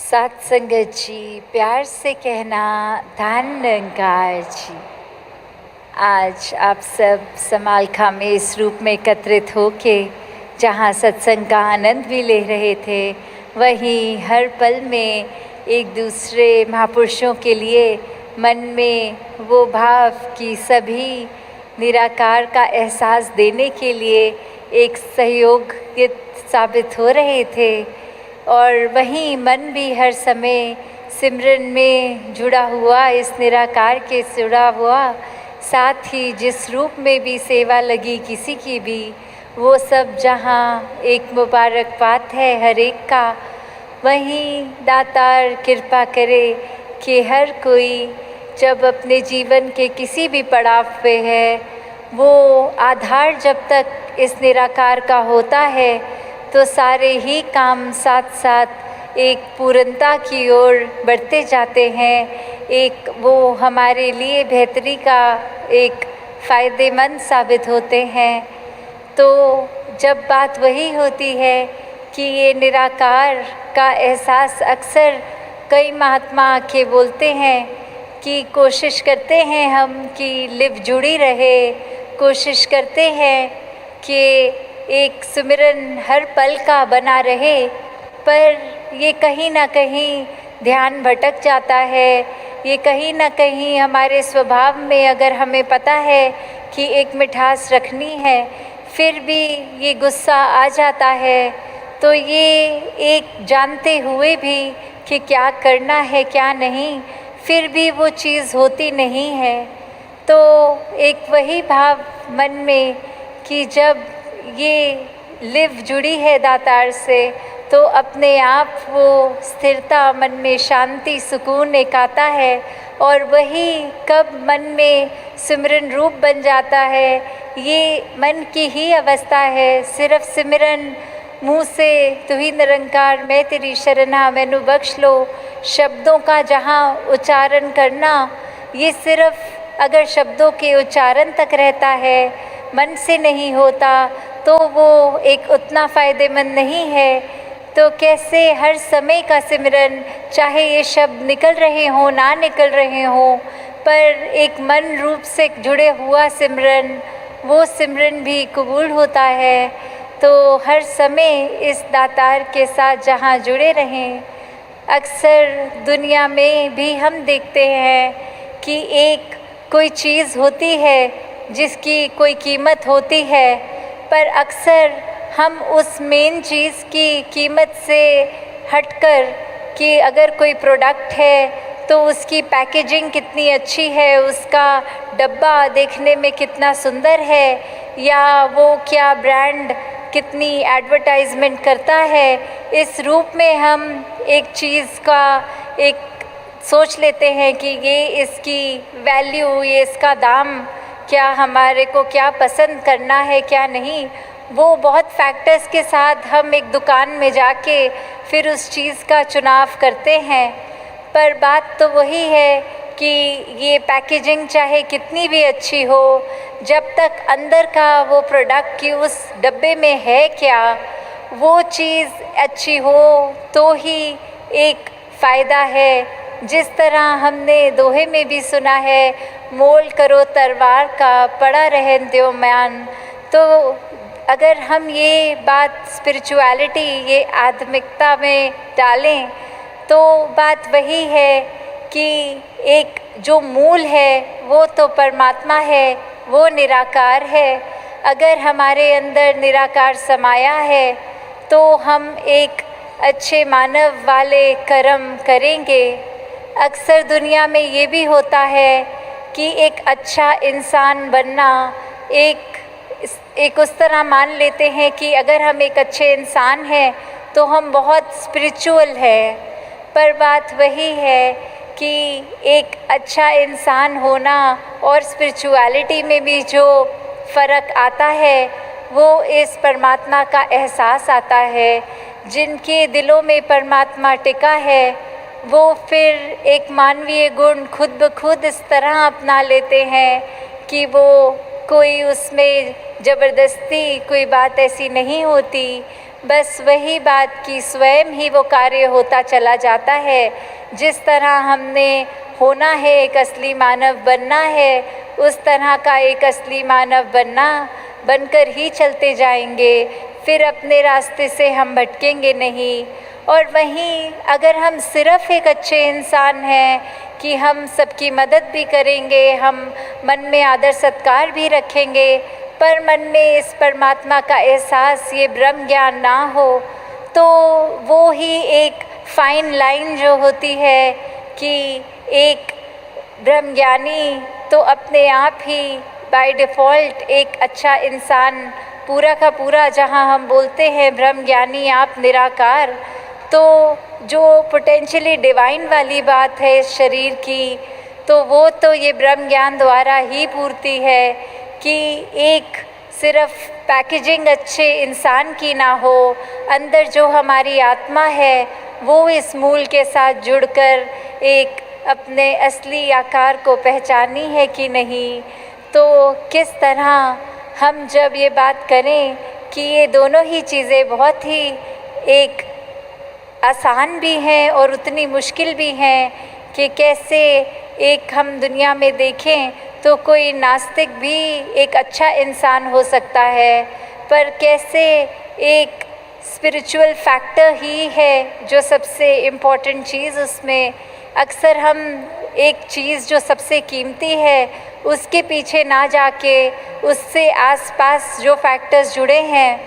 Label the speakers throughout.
Speaker 1: सात संगत जी, प्यार से कहना धन निरंकार जी। आज आप सब समालखा में इस रूप में एकत्रित होके जहाँ सत्संग का आनंद भी ले रहे थे, वहीं हर पल में एक दूसरे महापुरुषों के लिए मन में वो भाव कि सभी निराकार का एहसास देने के लिए एक सहयोग साबित हो रहे थे। और वहीं मन भी हर समय सिमरन में जुड़ा हुआ, इस निराकार के जुड़ा हुआ, साथ ही जिस रूप में भी सेवा लगी किसी की भी, वो सब जहाँ एक मुबारक बात है हर एक का। वहीं दातार कृपा करे कि हर कोई जब अपने जीवन के किसी भी पड़ाव पे है, वो आधार जब तक इस निराकार का होता है तो सारे ही काम साथ साथ एक पूर्णता की ओर बढ़ते जाते हैं। एक वो हमारे लिए बेहतरी का एक फ़ायदेमंद साबित होते हैं। तो जब बात वही होती है कि ये निराकार का एहसास अक्सर कई महात्मा आके बोलते हैं कि कोशिश करते हैं हम कि लिव जुड़ी रहे, कोशिश करते हैं कि एक सुमिरन हर पल का बना रहे, पर ये कहीं ना कहीं ध्यान भटक जाता है। ये कहीं ना कहीं हमारे स्वभाव में, अगर हमें पता है कि एक मिठास रखनी है, फिर भी ये गुस्सा आ जाता है। तो ये एक जानते हुए भी कि क्या करना है क्या नहीं, फिर भी वो चीज़ होती नहीं है। तो एक वही भाव मन में कि जब ये लिव जुड़ी है दातार से, तो अपने आप वो स्थिरता, मन में शांति, सुकून एक आता है। और वही कब मन में सिमरन रूप बन जाता है, ये मन की ही अवस्था है। सिर्फ सिमरन मुँह से तू ही निरंकार मैं तेरी शरणा मैनू बख्श लो, शब्दों का जहाँ उच्चारण करना, ये सिर्फ अगर शब्दों के उच्चारण तक रहता है, मन से नहीं होता, तो वो एक उतना फ़ायदेमंद नहीं है। तो कैसे हर समय का सिमरन, चाहे ये शब्द निकल रहे हों ना निकल रहे हों, पर एक मन रूप से जुड़े हुआ सिमरन, वो सिमरन भी कबूल होता है। तो हर समय इस दातार के साथ जहाँ जुड़े रहें। अक्सर दुनिया में भी हम देखते हैं कि एक कोई चीज़ होती है जिसकी कोई कीमत होती है, पर अक्सर हम उस मेन चीज़ की कीमत से हटकर कि अगर कोई प्रोडक्ट है तो उसकी पैकेजिंग कितनी अच्छी है, उसका डब्बा देखने में कितना सुंदर है, या वो क्या ब्रांड कितनी एडवर्टाइजमेंट करता है, इस रूप में हम एक चीज़ का एक सोच लेते हैं कि ये इसकी वैल्यू, ये इसका दाम, क्या हमारे को क्या पसंद करना है क्या नहीं। वो बहुत फैक्टर्स के साथ हम एक दुकान में जाके फिर उस चीज़ का चुनाव करते हैं। पर बात तो वही है कि ये पैकेजिंग चाहे कितनी भी अच्छी हो, जब तक अंदर का वो प्रोडक्ट की उस डब्बे में है क्या, वो चीज़ अच्छी हो तो ही एक फ़ायदा है। जिस तरह हमने दोहे में भी सुना है, मोल करो तरवार का पड़ा रहन दो म्यान। तो अगर हम ये बात स्पिरिचुअलिटी, ये आध्यात्मिकता में डालें, तो बात वही है कि एक जो मूल है वो तो परमात्मा है, वो निराकार है। अगर हमारे अंदर निराकार समाया है तो हम एक अच्छे मानव वाले कर्म करेंगे। अक्सर दुनिया में ये भी होता है कि एक अच्छा इंसान बनना एक उस तरह मान लेते हैं कि अगर हम एक अच्छे इंसान हैं तो हम बहुत स्पिरिचुअल हैं। पर बात वही है कि एक अच्छा इंसान होना और स्पिरिचुअलिटी में भी जो फ़र्क आता है, वो इस परमात्मा का एहसास आता है। जिनके दिलों में परमात्मा टिका है, वो फिर एक मानवीय गुण खुद ब खुद इस तरह अपना लेते हैं कि वो कोई उसमें ज़बरदस्ती कोई बात ऐसी नहीं होती, बस वही बात कि स्वयं ही वो कार्य होता चला जाता है। जिस तरह हमने होना है, एक असली मानव बनना है, उस तरह का एक असली मानव बनकर ही चलते जाएंगे। फिर अपने रास्ते से हम भटकेंगे नहीं। और वहीं अगर हम सिर्फ़ एक अच्छे इंसान हैं कि हम सबकी मदद भी करेंगे, हम मन में आदर सत्कार भी रखेंगे, पर मन में इस परमात्मा का एहसास, ये ब्रह्म ज्ञान ना हो, तो वो ही एक फाइन लाइन जो होती है कि एक ब्रह्मज्ञानी तो अपने आप ही बाय डिफ़ॉल्ट एक अच्छा इंसान पूरा का पूरा, जहाँ हम बोलते हैं ब्रह्मज्ञानी आप निराकार, तो जो पोटेंशियली डिवाइन वाली बात है इस शरीर की, तो वो तो ये ब्रह्म ज्ञान द्वारा ही पूर्ति है कि एक सिर्फ पैकेजिंग अच्छे इंसान की ना हो, अंदर जो हमारी आत्मा है वो इस मूल के साथ जुड़कर एक अपने असली आकार को पहचानी है कि नहीं। तो किस तरह हम जब ये बात करें कि ये दोनों ही चीज़ें बहुत ही एक आसान भी हैं और उतनी मुश्किल भी हैं कि कैसे एक हम दुनिया में देखें तो कोई नास्तिक भी एक अच्छा इंसान हो सकता है, पर कैसे एक स्पिरिचुअल फैक्टर ही है जो सबसे इम्पॉर्टेंट चीज़ उसमें। अक्सर हम एक चीज़ जो सबसे कीमती है उसके पीछे ना जाके उससे आसपास जो फैक्टर्स जुड़े हैं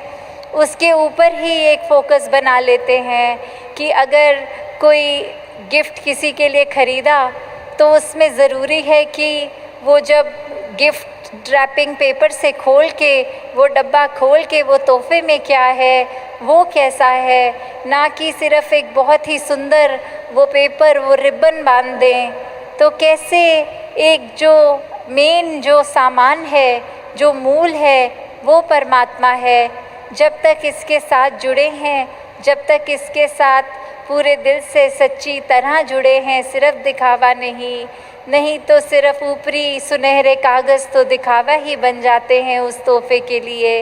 Speaker 1: उसके ऊपर ही एक फ़ोकस बना लेते हैं कि अगर कोई गिफ्ट किसी के लिए ख़रीदा तो उसमें ज़रूरी है कि वो जब गिफ्ट रैपिंग पेपर से खोल के वो डब्बा खोल के वो तोहफे में क्या है वो कैसा है, ना कि सिर्फ़ एक बहुत ही सुंदर वो पेपर वो रिबन बांध दें। तो कैसे एक जो मेन जो सामान है, जो मूल है, वो परमात्मा है। जब तक इसके साथ जुड़े हैं, जब तक इसके साथ पूरे दिल से सच्ची तरह जुड़े हैं, सिर्फ दिखावा नहीं तो सिर्फ ऊपरी सुनहरे कागज़ तो दिखावा ही बन जाते हैं उस तोहफे के लिए।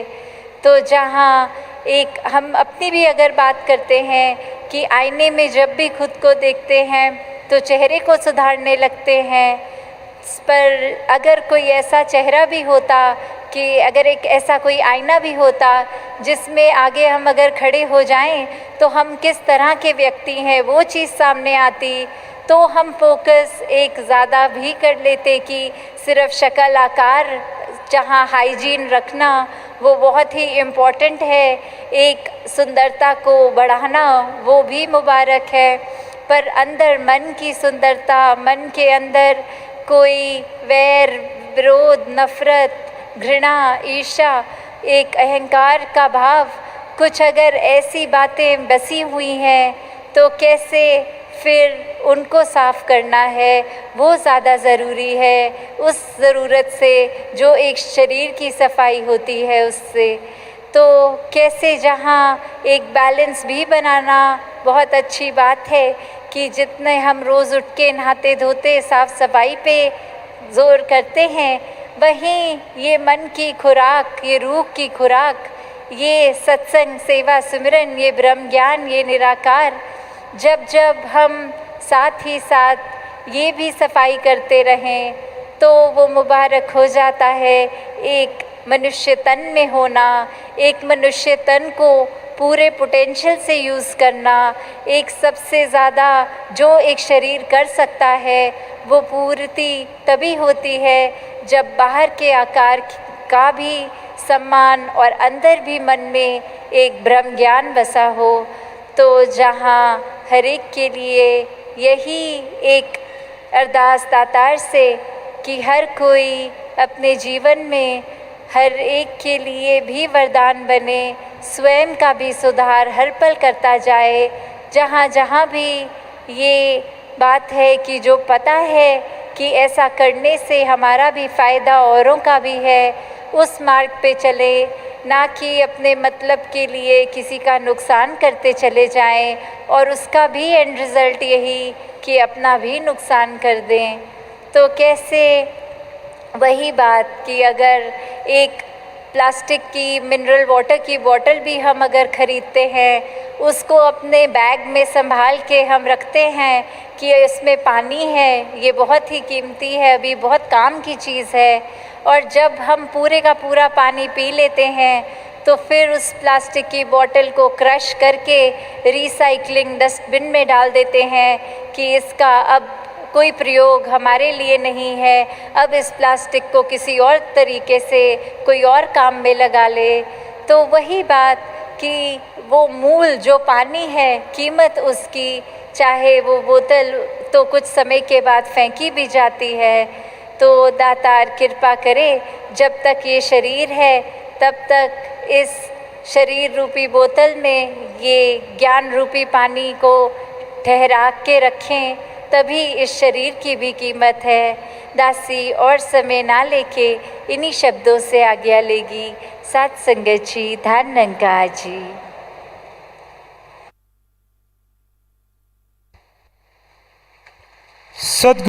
Speaker 1: तो जहाँ एक हम अपनी भी अगर बात करते हैं कि आईने में जब भी खुद को देखते हैं तो चेहरे को सुधारने लगते हैं, पर अगर कोई ऐसा चेहरा भी होता कि अगर एक ऐसा कोई आईना भी होता जिसमें आगे हम अगर खड़े हो जाएं तो हम किस तरह के व्यक्ति हैं वो चीज़ सामने आती, तो हम फोकस एक ज़्यादा भी कर लेते कि सिर्फ शक्ल आकार, जहाँ हाइजीन रखना वो बहुत ही इम्पॉर्टेंट है, एक सुंदरता को बढ़ाना वो भी मुबारक है, पर अंदर मन की सुंदरता, मन के अंदर कोई वैर, विरोध, नफ़रत, घृणा, ईर्ष्या, एक अहंकार का भाव, कुछ अगर ऐसी बातें बसी हुई हैं तो कैसे फिर उनको साफ़ करना है वो ज़्यादा ज़रूरी है उस ज़रूरत से जो एक शरीर की सफाई होती है उससे। तो कैसे जहाँ एक बैलेंस भी बनाना बहुत अच्छी बात है कि जितने हम रोज़ उठ के नहाते धोते साफ़ सफाई पे ज़ोर करते हैं, वहीं ये मन की खुराक, ये रूह की खुराक, ये सत्संग, सेवा, सिमरन, ये ब्रह्म ज्ञान, ये निराकार, जब जब हम साथ ही साथ ये भी सफाई करते रहें तो वो मुबारक हो जाता है। एक मनुष्य तन में होना, एक मनुष्य तन को पूरे पोटेंशियल से यूज़ करना, एक सबसे ज़्यादा जो एक शरीर कर सकता है वो पूर्ति तभी होती है जब बाहर के आकार का भी सम्मान और अंदर भी मन में एक ब्रह्म ज्ञान बसा हो। तो जहाँ हर एक के लिए यही एक अरदास दातार से कि हर कोई अपने जीवन में हर एक के लिए भी वरदान बने, स्वयं का भी सुधार हर पल करता जाए। जहाँ जहाँ भी ये बात है कि जो पता है कि ऐसा करने से हमारा भी फ़ायदा औरों का भी है, उस मार्ग पे चले, ना कि अपने मतलब के लिए किसी का नुकसान करते चले जाएं और उसका भी एंड रिज़ल्ट यही कि अपना भी नुकसान कर दें। तो कैसे वही बात कि अगर एक प्लास्टिक की मिनरल वाटर की बॉटल भी हम अगर ख़रीदते हैं, उसको अपने बैग में संभाल के हम रखते हैं कि इसमें पानी है, ये बहुत ही कीमती है, अभी बहुत काम की चीज़ है। और जब हम पूरे का पूरा पानी पी लेते हैं तो फिर उस प्लास्टिक की बॉटल को क्रश करके रिसाइक्लिंग डस्टबिन में डाल देते हैं कि इसका अब कोई प्रयोग हमारे लिए नहीं है, अब इस प्लास्टिक को किसी और तरीके से कोई और काम में लगा ले। तो वही बात कि वो मूल जो पानी है, कीमत उसकी, चाहे वो बोतल तो कुछ समय के बाद फेंकी भी जाती है। तो दातार कृपा करे, जब तक ये शरीर है तब तक इस शरीर रूपी बोतल में ये ज्ञान रूपी पानी को ठहरा के रखें, तभी इस शरीर की भी कीमत है। दासी और समय ना लेके इन्हीं शब्दों से आज्ञा लेगी। सात संगत जी, धन निरंकार जी।
Speaker 2: सद्गुरु